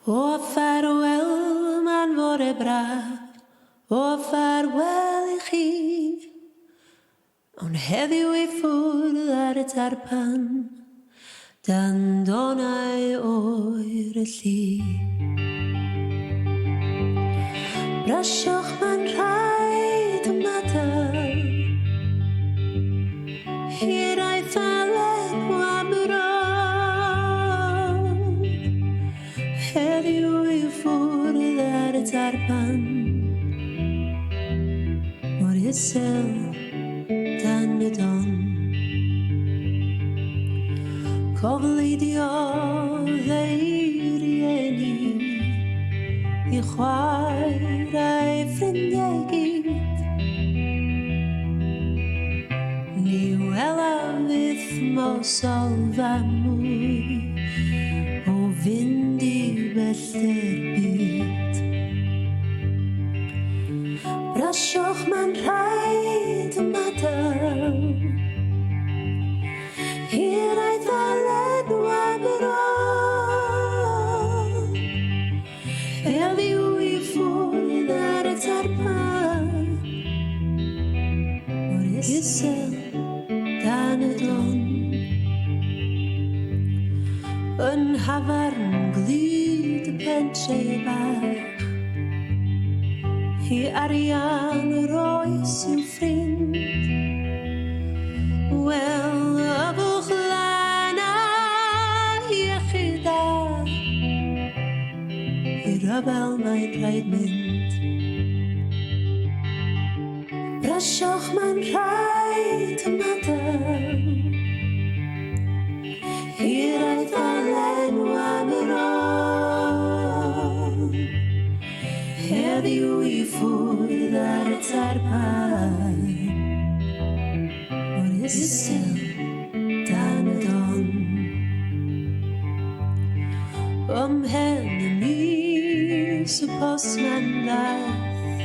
O farewell, man vore braf. O farewell I chi. Ond heddiw I ffwrdd ar y tarpan, dan donau oer y llu. Brasiwch ma'n rhaid y madal, hir a'i thalen o am yr ôl. Heddiw I ffwrdd ar y tarpan, mor isel dan y don. Cofleidio ddeir I eni, I chwaer a'i ffrindiau gyd. Ni wela fydd mosolfa mwy o fynd I bellter byd. Brasiwch ma'n rhaid y madal, hir a'i ddalen o am yr ôl. Heddiw I ffwrdd ar y tarpan, mor isel dan y don. Yn hafarn glud y pentre bach, I arian yr oes yw ffrind. Wel, y bwch lan a iechyd da, I rybel mae'n rhaid mynd. Brasiwch ma'n rhaid y madal, hir a'i ddalen o am yr ôl. Heddiw I ffwrdd ar y tarpan, mor isel dan y don. Ymhen y mis y postman laeth,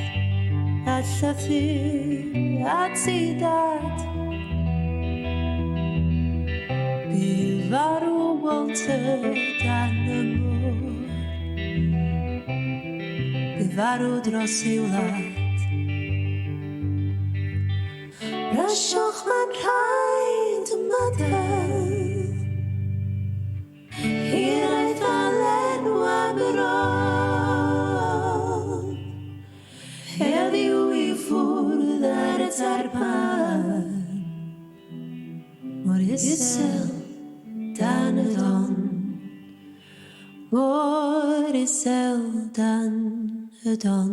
a llythyr at I dad. Bu farw Walter dan y môr, bu farw dros I wlad. Brasiwch ma'n rhaid y madal, hir a'i ddalen o am yr ôl. Heddiw I ffwrdd ar y tarpan, mor isel dan y don. Mor isel dan y don.